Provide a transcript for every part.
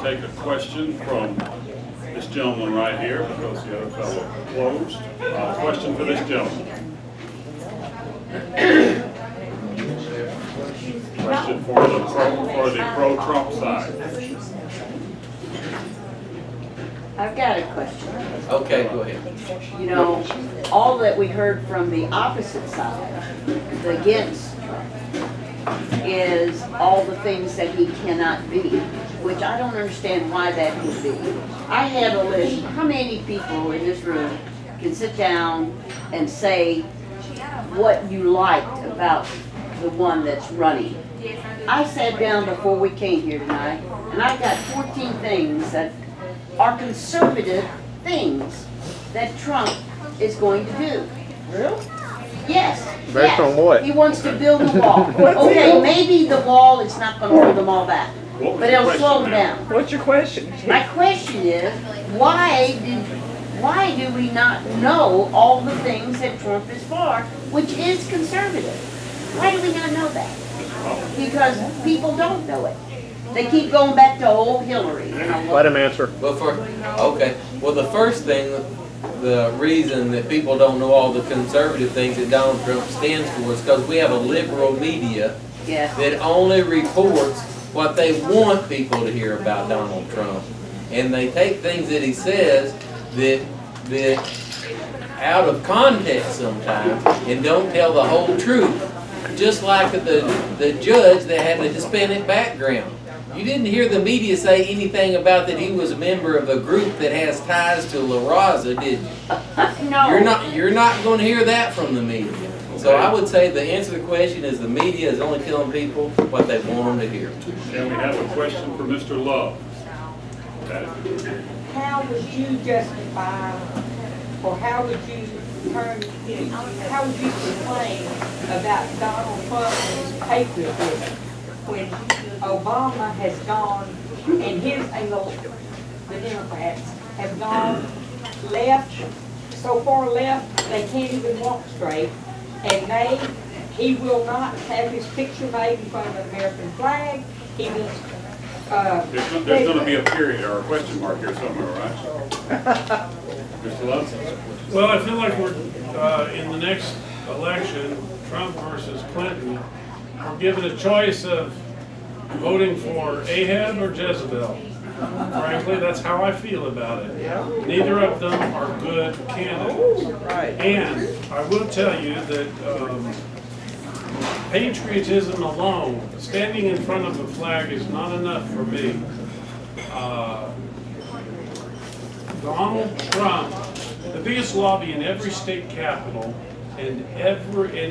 take a question from this gentleman right here because the other fellow closed. Question for this gentleman. Question for the pro-Trump side. I've got a question. Okay, go ahead. You know, all that we heard from the opposite side, the against Trump, is all the things that he cannot be, which I don't understand why that would be. I had a list. How many people in this room can sit down and say what you liked about the one that's running? I sat down before we came here tonight, and I've got 14 things that are conservative things that Trump is going to do. Really? Yes. Based on what? He wants to build a wall. Okay, maybe the wall is not going to hold them all back, but it'll slow them down. What's your question? My question is, why do we not know all the things that Trump is for, which is conservative? Why do we not know that? Because people don't know it. They keep going back to old Hillary. Let him answer. Well, well, the first thing, the reason that people don't know all the conservative things that Donald Trump stands for is because we have a liberal media that only reports what they want people to hear about Donald Trump. And they take things that he says that out of context sometimes and don't tell the whole truth. Just like the judge that had a Hispanic background. You didn't hear the media say anything about that he was a member of a group that has ties to La Raza, did you? No. You're not going to hear that from the media. So I would say the answer to the question is the media is only telling people what they want them to hear. Can we have a question for Mr. Love? How would you justify, or how would you complain about Donald Trump and his patriotism when Obama has gone and the Democrats have gone left, so far left they can't even walk straight, and he will not have his picture made in front of an American flag. He wants There's going to be a period or a question mark here somewhere, right? Mr. Love? Well, I feel like we're in the next election, Trump versus Clinton, we're given a choice of voting for Ahab or Jezebel. Frankly, that's how I feel about it. Neither of them are good candidates. And I will tell you that patriotism alone, standing in front of a flag, is not enough for me. Donald Trump, the biggest lobby in every state capital and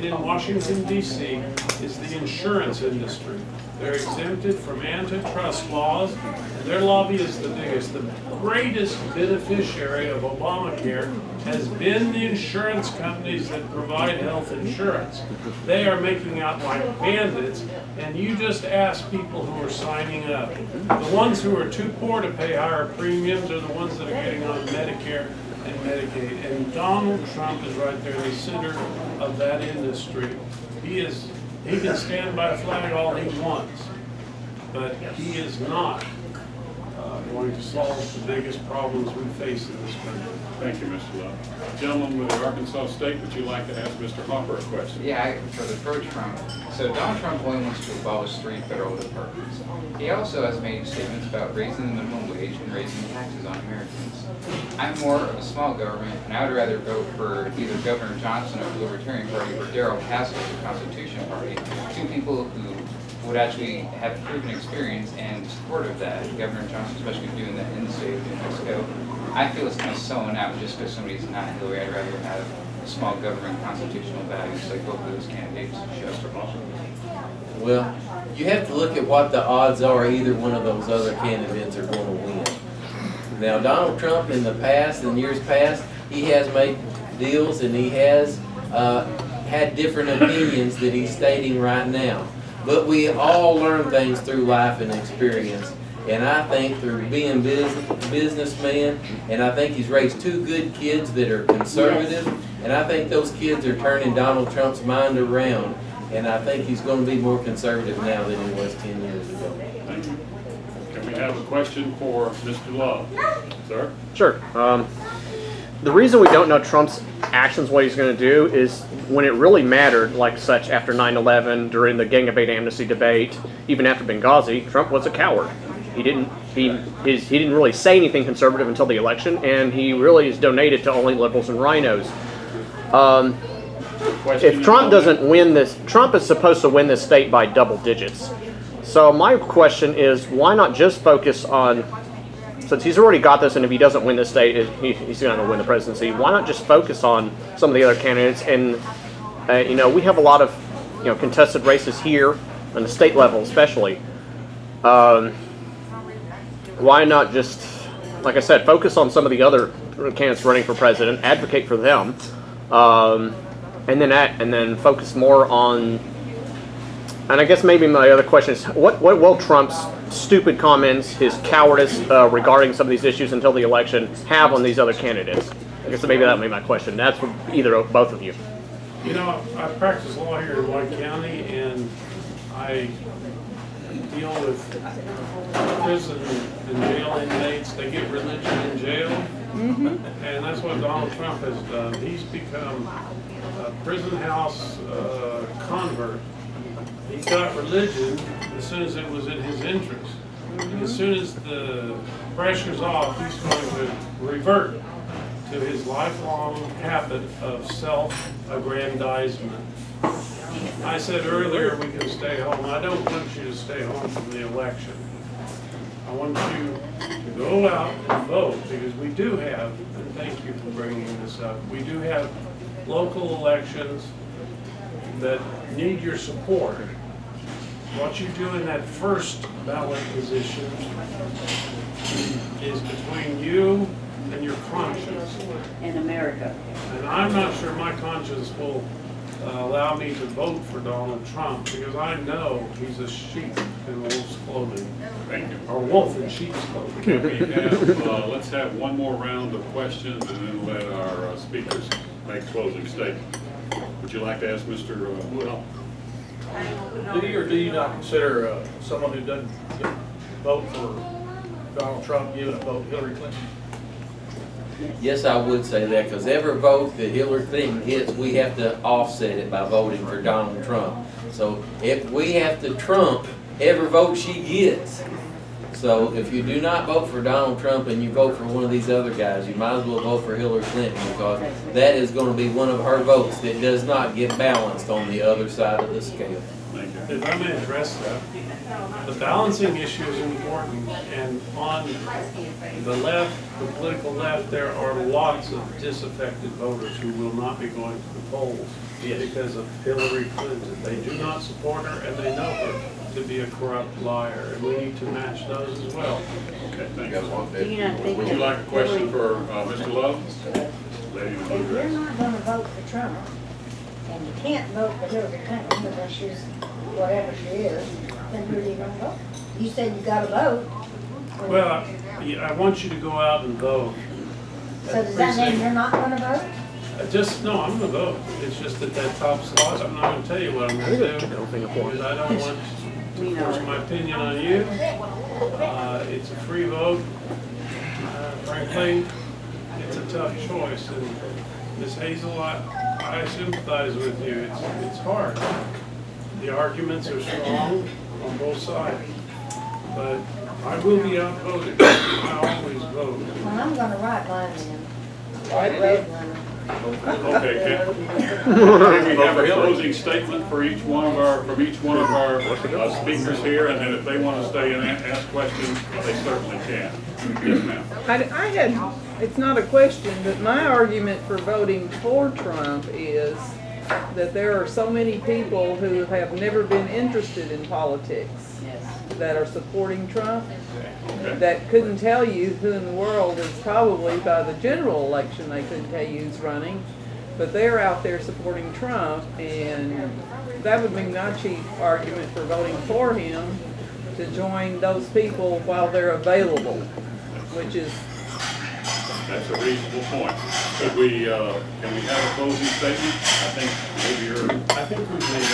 in Washington, D.C., is the insurance industry. They're exempted from antitrust laws, and their lobby is the biggest. The greatest beneficiary of Obamacare has been the insurance companies that provide health insurance. They are making out like bandits, and you just ask people who are signing up. The ones who are too poor to pay higher premiums are the ones that are getting on Medicare and Medicaid. And Donald Trump is right there in the center of that industry. He can stand by a flag all he wants, but he is not going to solve the biggest problems we face in this country. Thank you, Mr. Love. Gentleman with the Arkansas State, would you like to ask Mr. Hopper a question? Yeah, for the pro-Trump. So Donald Trump only wants to abolish 3 federal departments. He also has made statements about raising the minimum wage and raising taxes on Americans. I'm more of a small government, and I would rather vote for either Governor Johnson of the Libertarian Party or Darrell Haskell of the Constitution Party, 2 people who would actually have proven experience and support of that. Governor Johnson, especially doing that in the state of New Mexico. I feel it's kind of selling out just because somebody's not Hillary. I'd rather have small government constitutional values like both of those candidates show. Well, you have to look at what the odds are either one of those other candidates are going to win. Now, Donald Trump in the past, in years past, he has made deals and he has had different opinions that he's stating right now. But we all learn things through life and experience. And I think through being businessman, and I think he's raised 2 good kids that are conservative, and I think those kids are turning Donald Trump's mind around. And I think he's going to be more conservative now than he was 10 years ago. Thank you. Can we have a question for Mr. Love. Sir? Sure. The reason we don't know Trump's actions, what he's going to do, is when it really mattered, like such after 9/11, during the Gang of Eight amnesty debate, even after Benghazi, Trump was a coward. He didn't really say anything conservative until the election, and he really is donated to only liberals and rhinos. If Trump doesn't win this, Trump is supposed to win this state by double digits. So my question is, why not just focus on, since he's already got this, and if he doesn't win this state, he's not going to win the presidency, why not just focus on some of the other candidates? And, we have a lot of, contested races here, on the state level especially. Why not just, like I said, focus on some of the other candidates running for president, advocate for them, and then focus more on. And I guess maybe my other question is, what will Trump's stupid comments, his cowardice regarding some of these issues until the election, have on these other candidates? I guess maybe that would be my question. That's for both of you. I practice law here in White County, and I deal with prison and jail inmates. They get religion in jail, and that's what Donald Trump has done. He's become a prison house convert. He got religion as soon as it was in his interest. And as soon as the pressure's off, he's going to revert to his lifelong habit of self-aggrandizement. I said earlier we can stay home. I don't want you to stay home from the election. I want you to go out and vote, because we do have, and thank you for bringing this up, we do have local elections that need your support. What you do in that first ballot position is between you and your conscience. In America. And I'm not sure my conscience will allow me to vote for Donald Trump, because I know he's a sheep in wolf's clothing. Thank you. Or wolf in sheep's clothing. Can we have, let's have one more round of questions and then let our speakers make closing statements. Would you like to ask Mr. Woodall? Do you or do you not consider someone who doesn't vote for Donald Trump giving a vote to Hillary Clinton? Yes, I would say that, because every vote that Hillary Clinton gets, we have to offset it by voting for Donald Trump. So if we have to trump every vote she gets. So if you do not vote for Donald Trump and you vote for one of these other guys, you might as well vote for Hillary Clinton, because that is going to be one of her votes that does not get balanced on the other side of the scale. Thank you. If I may address that, the balancing issue is important, and on the left, the political left, there are lots of disaffected voters who will not be going to the polls because of Hillary Clinton. They do not support her, and they know her to be a corrupt liar, and we need to match those as well. Okay, thank Do you not you. think Would you like a question for Mr. Love? Lady in blue If you're dress. not gonna vote for Trump, and you can't vote for Hillary Clinton because she's whatever she is, then who are you gonna vote? You said you gotta vote. Well, I want you to go out and vote. So does that mean you're not gonna vote? No, I'm gonna vote. It's just that top slot, I'm not gonna tell you what I'm gonna do, because I don't want to force my opinion on you. It's a free vote. Frankly, it's a tough choice, and Ms. Hazel, I sympathize with you. It's hard. The arguments are strong on both sides, but I will be out voting. I always vote. Well, I'm gonna write mine in. Okay, can we have a closing statement for each one of our, from each one of our speakers here, and then if they want to stay and ask questions, they certainly can. Yes, ma'am. It's not a question, but my argument for voting for Trump is that there are so many people who have never been interested in politics that are supporting Trump that couldn't tell you who in the world is probably, by the general election, they couldn't tell you who's running, but they're out there supporting Trump, and that would be my chief argument for voting for him, to join those people while they're available, which is... That's a reasonable point. Could we, can we have a closing statement? I think maybe you're... I think we've made